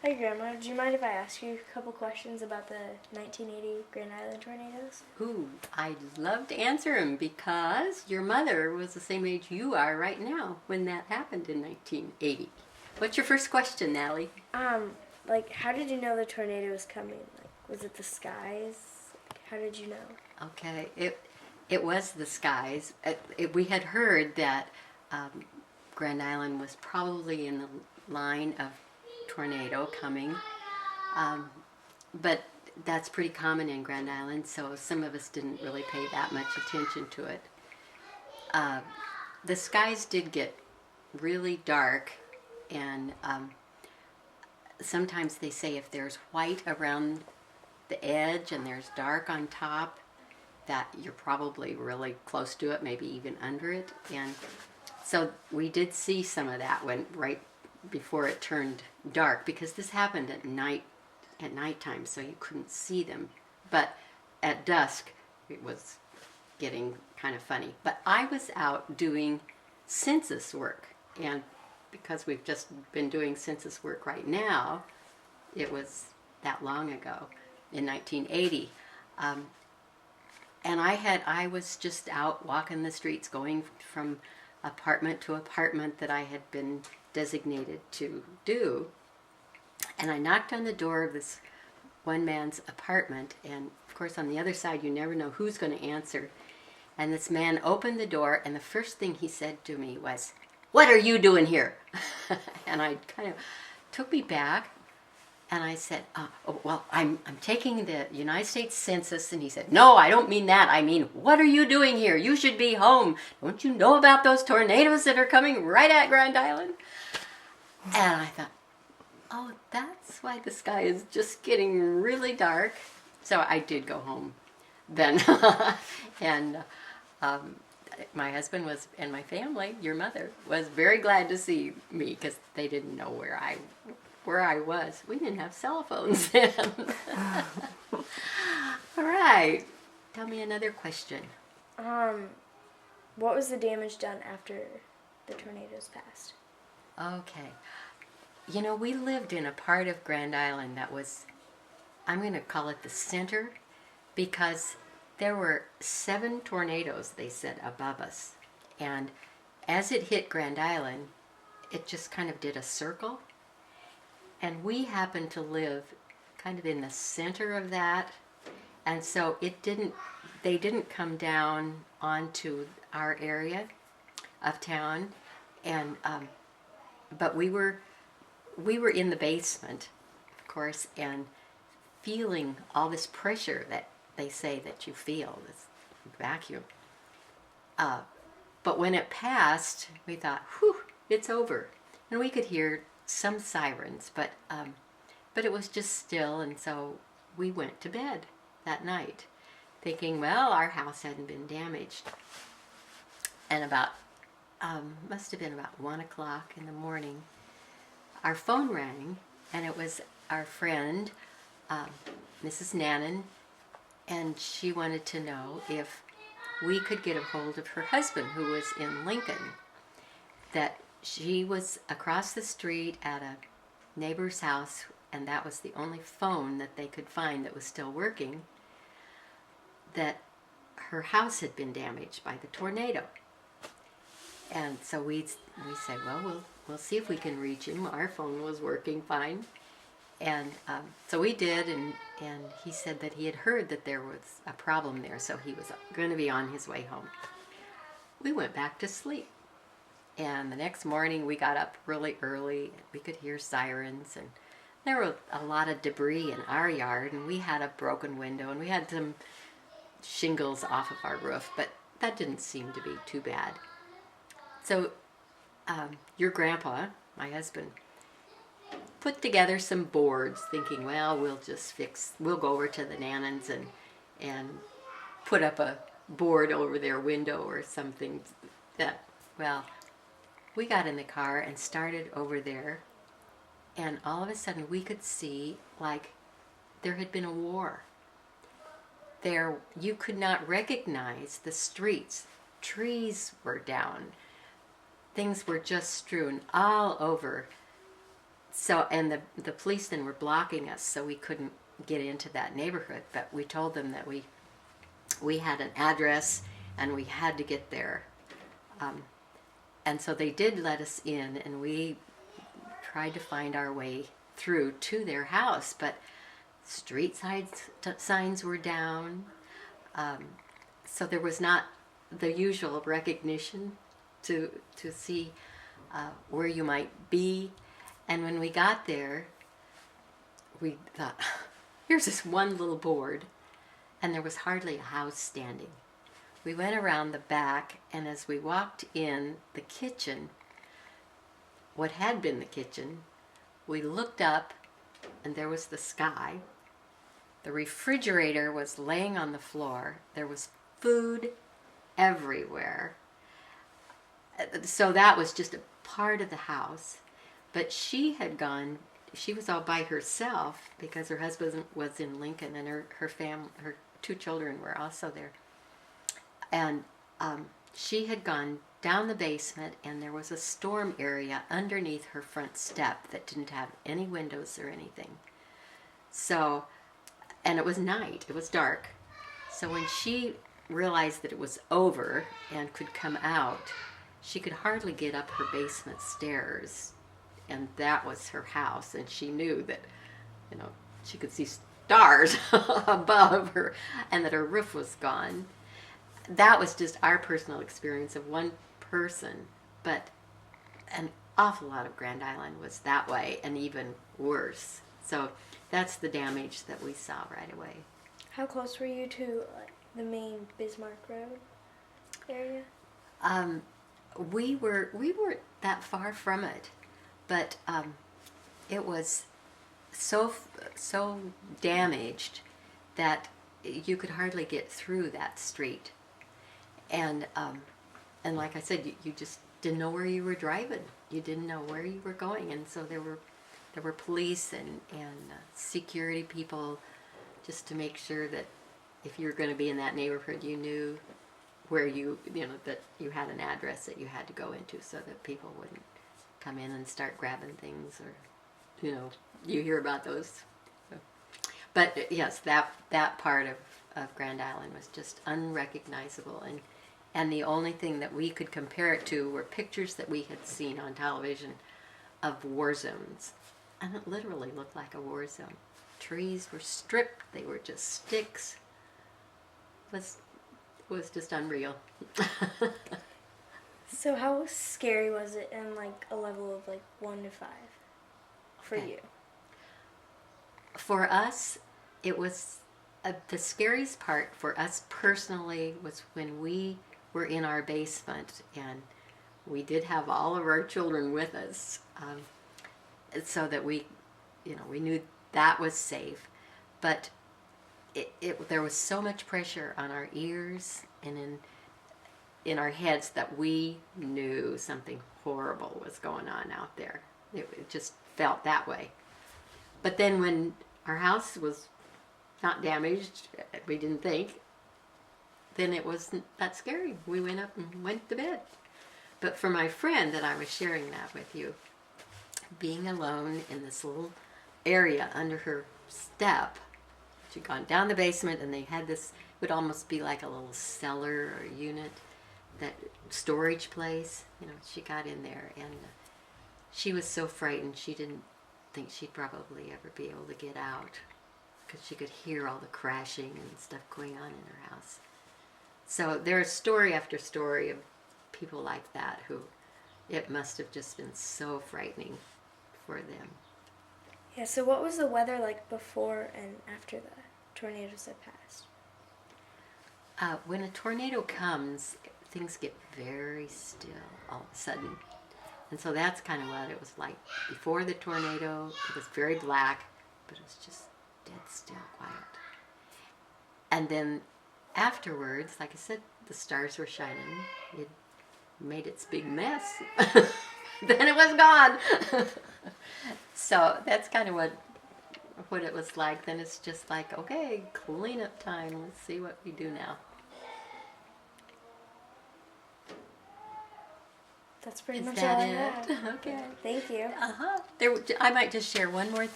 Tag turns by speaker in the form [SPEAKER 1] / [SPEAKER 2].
[SPEAKER 1] Hi, Grandma. Do you mind if I ask you a couple questions about the 1980 Grand Island tornadoes?
[SPEAKER 2] Ooh, I'd love to answer them because your mother was the same age you are right now when that happened in 1980. What's your first question, Natalie?
[SPEAKER 1] How did you know the tornado was coming? Like, was it the skies? How did you know?
[SPEAKER 2] Okay, it was the skies. We had heard that Grand Island was probably in the line of tornado coming, but that's pretty common in Grand Island, so some of us didn't really pay that much attention to it. The skies did get really dark, and sometimes they say if there's white around the edge and there's dark on top, that you're probably really close to it, maybe even under it. And so we did see some of that when right before it turned dark, because this happened at nighttime, so you couldn't see them. But at dusk, it was getting kind of funny. But I was out doing census work, and because we've just been doing census work right now, it was that long ago in 1980. And I was just out walking the streets, going from apartment to apartment that I had been designated to do. And I knocked on the door of this one man's apartment, and of course on the other side you never know who's going to answer. And this man opened the door, and the first thing he said to me was, "What are you doing here?" And I kind of took me back, and I said, well, I'm taking the United States Census. And he said, "No, I don't mean that. I mean, what are you doing here? You should be home. Don't you know about those tornadoes that are coming right at Grand Island?" And I thought, oh, that's why the sky is just getting really dark. So I did go home then. And my husband was, and my family, your mother, was very glad to see me because they didn't know where I was. We didn't have cell phones then. All right. Tell me another question.
[SPEAKER 1] What was the damage done after the tornadoes passed?
[SPEAKER 2] Okay. You know, we lived in a part of Grand Island that was, I'm going to call it the center, because there were 7 tornadoes, they said, above us. And as it hit Grand Island, it just kind of did a circle. And we happened to live kind of in the center of that. And so they didn't come down onto our area of town. And, but we were in the basement, of course, and feeling all this pressure that they say that you feel, this vacuum. But when it passed, we thought, whew, it's over. And we could hear some sirens, but it was just still, and so we went to bed that night, thinking, well, our house hadn't been damaged. And about, must have been about 1 o'clock in the morning, our phone rang, and it was our friend, Mrs. Nannon, and she wanted to know if we could get a hold of her husband, who was in Lincoln, that she was across the street at a neighbor's house, and that was the only phone that they could find that was still working, that her house had been damaged by the tornado. And so we said, well, we'll see if we can reach him. Our phone was working fine. And so we did, and he said that he had heard that there was a problem there, so he was going to be on his way home. We went back to sleep. And the next morning we got up really early. We could hear sirens, and there were a lot of debris in our yard, and we had a broken window, and we had some shingles off of our roof, but that didn't seem to be too bad. So your grandpa, my husband, put together some boards, thinking, well, we'll go over to the Nannons and put up a board over their window or something. Well, we got in the car and started over there, and all of a sudden we could see like there had been a war. There, you could not recognize the streets. Trees were down. Things were just strewn all over So, and the police then were blocking us, so we couldn't get into that neighborhood. But we told them that we had an address and we had to get there. And so they did let us in, and we tried to find our way through to their house. But street signs were down, so there was not the usual recognition to see where you might be. And when we got there, we thought, here's this one little board, and there was hardly a house standing. We went around the back, and as we walked in the kitchen, what had been the kitchen, we looked up, and there was the sky. The refrigerator was laying on the floor. There was food everywhere. So that was just a part of the house. But she was all by herself because her husband was in Lincoln, and her family, her 2 children were also there. And she had gone down the basement, and there was a storm area underneath her front step that didn't have any windows or anything. So, and it was night, it was dark. So when she realized that it was over and could come out, she could hardly get up her basement stairs, and that was her house, and she knew that, she could see stars above her, and that her roof was gone. That was just our personal experience of one person, but an awful lot of Grand Island was that way, and even worse. So that's the damage that we saw right away.
[SPEAKER 1] How close were you to the main Bismarck Road area?
[SPEAKER 2] We weren't that far from it, but it was so damaged that you could hardly get through that street. And like I said, you just didn't know where you were driving. You didn't know where you were going, and so there were police and security people just to make sure that if you were going to be in that neighborhood, you knew where that you had an address that you had to go into, so that people wouldn't come in and start grabbing things, or you hear about those. So. But yes, that part of Grand Island was just unrecognizable, and the only thing that we could compare it to were pictures that we had seen on television of war zones, and it literally looked like a war zone. Trees were stripped; they were just sticks. It was just unreal.
[SPEAKER 1] So how scary was it in a level of 1 to 5 for you?
[SPEAKER 2] For us, it was the scariest part for us personally was when we were in our basement, and we did have all of our children with us, so that we knew that was safe. But there was so much pressure on our ears and in our heads that we knew something horrible was going on out there. It just felt that way. But then when our house was not damaged, we didn't think, then it wasn't that scary. We went up and went to bed. But for my friend that I was sharing that with you, being alone in this little area under her step, she'd gone down the basement, and they had this, it would almost be like a little cellar or unit, that storage place. She got in there, and she was so frightened she didn't think she'd probably ever be able to get out, because she could hear all the crashing and stuff going on in her house. So there's story after story of people like that who it must have just been so frightening for them.
[SPEAKER 1] Yeah, so what was the weather like before and after the tornadoes had passed?
[SPEAKER 2] When a tornado comes, things get very still all of a sudden. And so that's kind of what it was like. Before the tornado, it was very black, but it was just dead still, quiet. And then afterwards, like I said, the stars were shining. It made its big mess. Then it was gone. So that's kind of what it was like. Then it's just like, okay, cleanup time. Let's see what we do now.
[SPEAKER 1] That's pretty
[SPEAKER 2] Is
[SPEAKER 1] much
[SPEAKER 2] that
[SPEAKER 1] all I
[SPEAKER 2] it?
[SPEAKER 1] have.
[SPEAKER 2] Okay.
[SPEAKER 1] Thank you.
[SPEAKER 2] I might just share one more thing.